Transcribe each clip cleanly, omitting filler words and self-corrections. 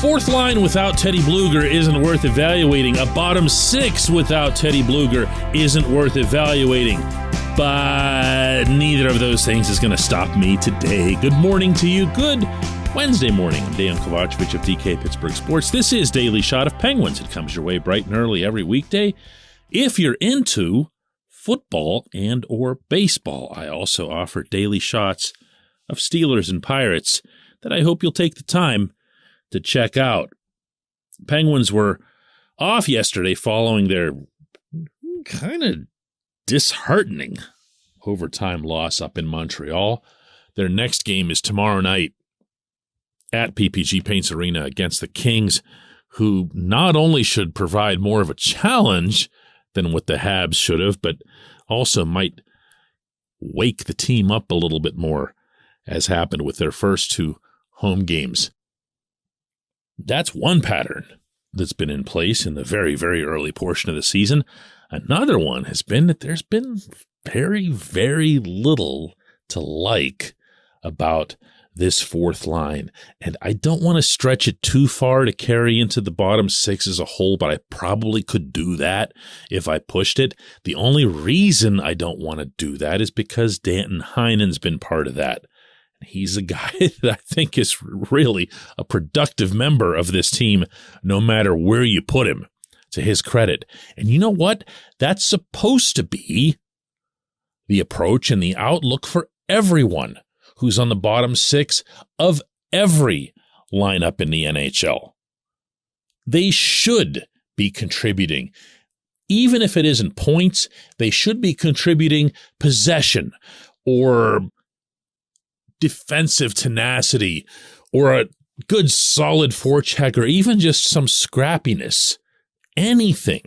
Fourth line without Teddy Blueger isn't worth evaluating. A bottom six without Teddy Blueger isn't worth evaluating. But neither of those things is going to stop me today. Good morning to you. Good Wednesday morning. I'm Dejan Kovacevic of DK Pittsburgh Sports. This is Daily Shot of Penguins. It comes your way bright and early every weekday. If you're into football and or baseball, I also offer daily shots of Steelers and Pirates that I hope you'll take the time to check out. Penguins were off yesterday following their kind of disheartening overtime loss up in Montreal. Their next game is tomorrow night at PPG Paints Arena against the Kings, who not only should provide more of a challenge than what the Habs should have, but also might wake the team up a little bit more, as happened with their first two home games. That's one pattern that's been in place in the very, very early portion of the season. Another one has been that there's been very, very little to like about this fourth line. And I don't want to stretch it too far to carry into the bottom six as a whole, but I probably could do that if I pushed it. The only reason I don't want to do that is because Danton Heinen's been part of that. He's a guy that I think is really a productive member of this team, no matter where you put him, to his credit. And you know what? That's supposed to be the approach and the outlook for everyone who's on the bottom six of every lineup in the NHL. They should be contributing. Even if it isn't points, they should be contributing possession or defensive tenacity or a good solid forecheck or even just some scrappiness. Anything.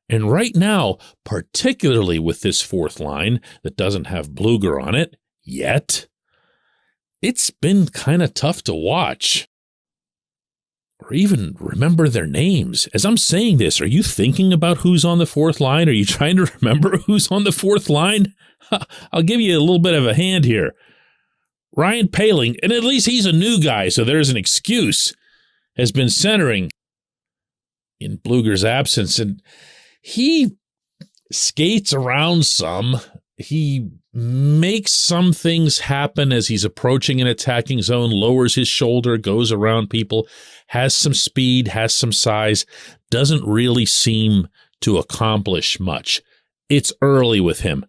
And right now, particularly with this fourth line that doesn't have Blueger on it yet, it's been kind of tough to watch or even remember their names. As I'm saying this, are you thinking about who's on the fourth line? Are you trying to remember who's on the fourth line? I'll give you a little bit of a hand here. Ryan Poehling, and at least he's a new guy, so there's an excuse, has been centering in Blueger's absence, and he skates around some. He makes some things happen as he's approaching an attacking zone, lowers his shoulder, goes around people, has some speed, has some size, doesn't really seem to accomplish much. It's early with him.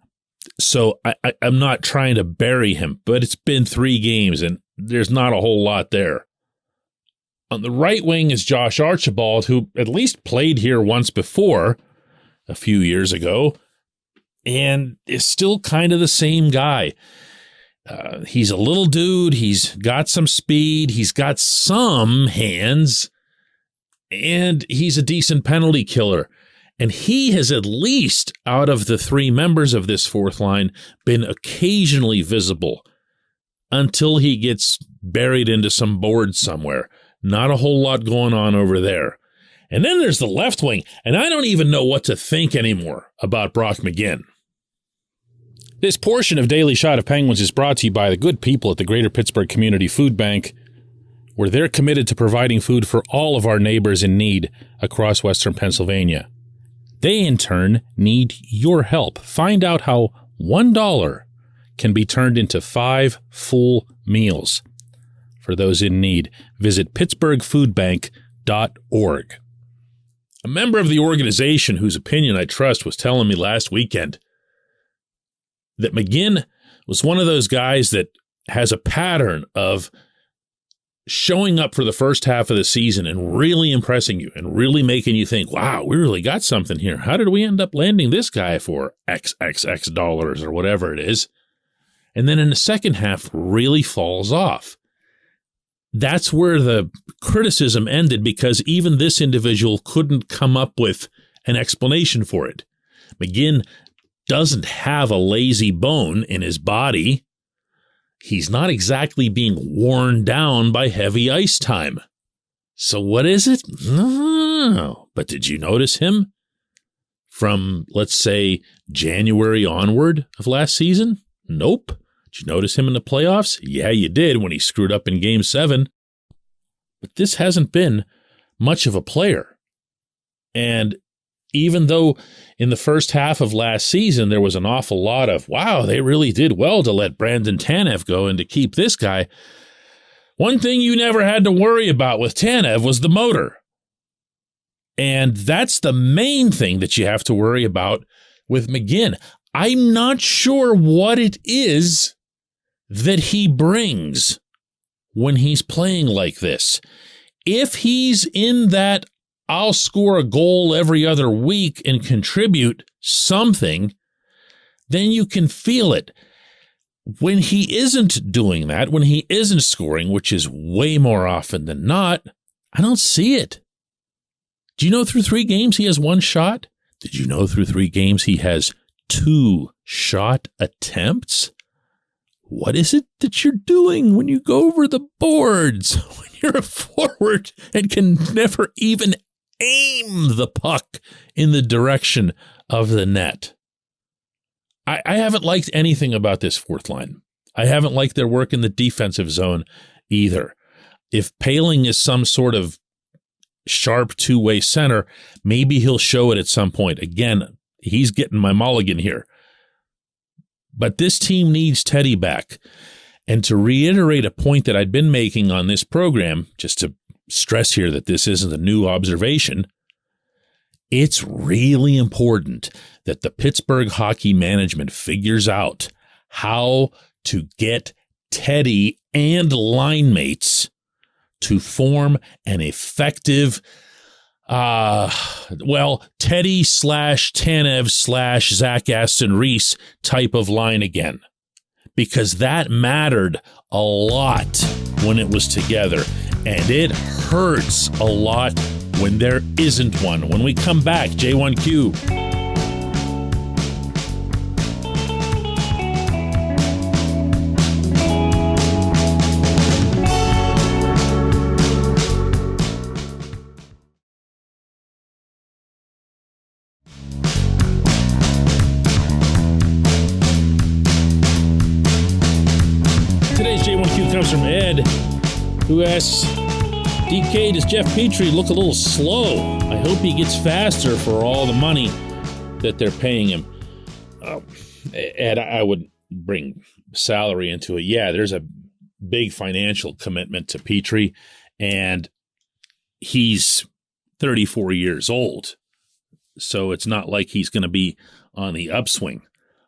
So I'm not trying to bury him, but it's been 3 games and there's not a whole lot there. On the right wing is Josh Archibald, who at least played here once before a few years ago and is still kind of the same guy. He's a little dude. He's got some speed. He's got some hands, and he's a decent penalty killer. And he has, at least out of the 3 members of this fourth line, been occasionally visible until he gets buried into some board somewhere. Not a whole lot going on over there. And then there's the left wing, and I don't even know what to think anymore about Brock McGinn. This portion of Daily Shot of Penguins is brought to you by the good people at the Greater Pittsburgh Community Food Bank, where they're committed to providing food for all of our neighbors in need across Western Pennsylvania. They, in turn, need your help. Find out how $1 can be turned into 5 full meals for those in need. Visit pittsburghfoodbank.org. A member of the organization whose opinion I trust was telling me last weekend that McGinn was one of those guys that has a pattern of showing up for the first half of the season and really impressing you and really making you think, wow, we really got something here. How did we end up landing this guy for XXX dollars or whatever it is? And then in the second half really falls off. That's where the criticism ended, because even this individual couldn't come up with an explanation for it. McGinn doesn't have a lazy bone in his body. He's not exactly being worn down by heavy ice time. So what is it? No. But did you notice him from, let's say, January onward of last season? Nope. Did you notice him in the playoffs? Yeah, you did when he screwed up in Game 7. But this hasn't been much of a player. And even though in the first half of last season, there was an awful lot of, wow, they really did well to let Brandon Tanev go and to keep this guy. One thing you never had to worry about with Tanev was the motor. And that's the main thing that you have to worry about with McGinn. I'm not sure what it is that he brings when he's playing like this. If he's in that I'll score a goal every other week and contribute something, then you can feel it. When he isn't doing that, when he isn't scoring, which is way more often than not, I don't see it. Do you know through 3 games he has 1 shot? Did you know through 3 games he has 2 shot attempts? What is it that you're doing when you go over the boards? When you're a forward and can never even aim the puck in the direction of the net. I haven't liked anything about this fourth line. I haven't liked their work in the defensive zone either. If Poehling is some sort of sharp two-way center, maybe he'll show it at some point. Again, he's getting my mulligan here. But this team needs Teddy back. And to reiterate a point that I'd been making on this program, just to stress here that this isn't a new observation, it's really important that the Pittsburgh hockey management figures out how to get Teddy and line mates to form an effective, Teddy / Tanev / Zach Aston Reese type of line again. Because that mattered a lot when it was together. And it hurts a lot when there isn't one. When we come back, J1Q. Today's J1Q comes from Ed, who asks, DK, does Jeff Petrie look a little slow? I hope he gets faster for all the money that they're paying him. Ed, I would bring salary into it. Yeah, there's a big financial commitment to Petrie, and he's 34 years old. So it's not like he's going to be on the upswing.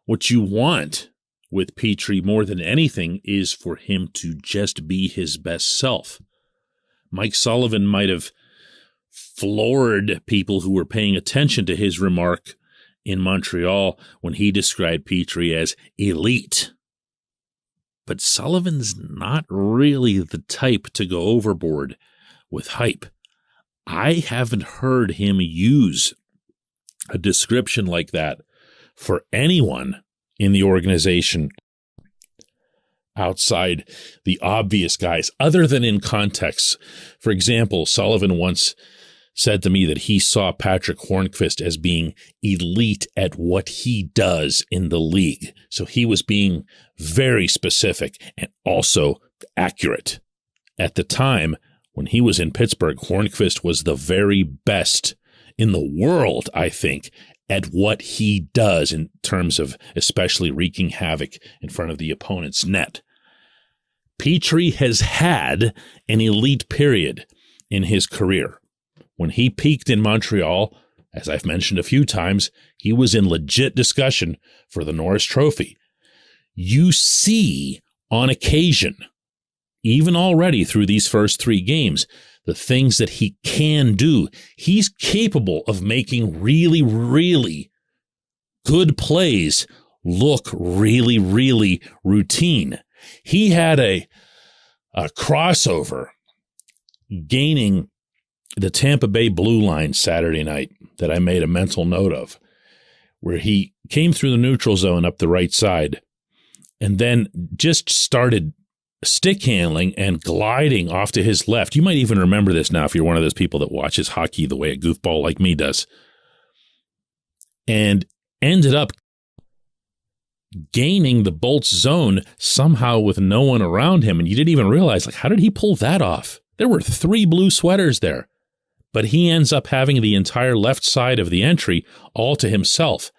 What you want with Petrie more than anything is for him to just be his best self. Mike Sullivan might have floored people who were paying attention to his remark in Montreal when he described Petrie as elite. But Sullivan's not really the type to go overboard with hype. I haven't heard him use a description like that for anyone in the organization outside the obvious guys, other than in context. For example, Sullivan once said to me that he saw Patrick Hornqvist as being elite at what he does in the league. So he was being very specific and also accurate. At the time, when he was in Pittsburgh, Hornqvist was the very best in the world, I think, at what he does in terms of especially wreaking havoc in front of the opponent's net. Petrie has had an elite period in his career. When he peaked in Montreal, as I've mentioned a few times, he was in legit discussion for the Norris Trophy. You see on occasion, even already through these first 3 games, the things that he can do. He's capable of making really, really good plays look really, really routine. He had a crossover gaining the Tampa Bay blue line Saturday night that I made a mental note of, where he came through the neutral zone up the right side and then just started stick handling and gliding off to his left. You might even remember this now if you're one of those people that watches hockey the way a goofball like me does. And ended up gaining the Bolts zone somehow with no one around him. And you didn't even realize, like, how did he pull that off? There were 3 blue sweaters there, but he ends up having the entire left side of the entry all to himself.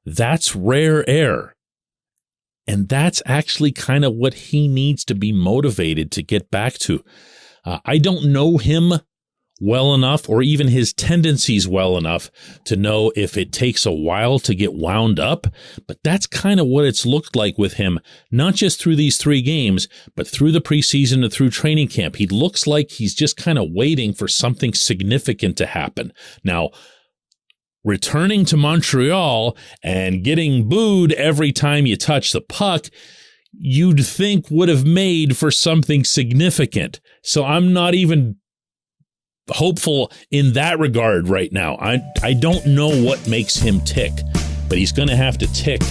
That's rare air. And that's actually kind of what he needs to be motivated to get back to. I don't know him well enough, or even his tendencies well enough, to know if it takes a while to get wound up, but that's kind of what it's looked like with him, not just through these 3 games, but through the preseason and through training camp. He looks like he's just kind of waiting for something significant to happen. Now, returning to Montreal and getting booed every time you touch the puck, you'd think would have made for something significant. So I'm not even hopeful in that regard right now. I don't know what makes him tick, but he's going to have to tick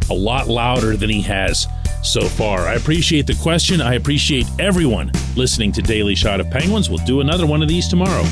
a lot louder than he has so far. I appreciate the question. I appreciate everyone listening to Daily Shot of Penguins. We'll do another one of these tomorrow.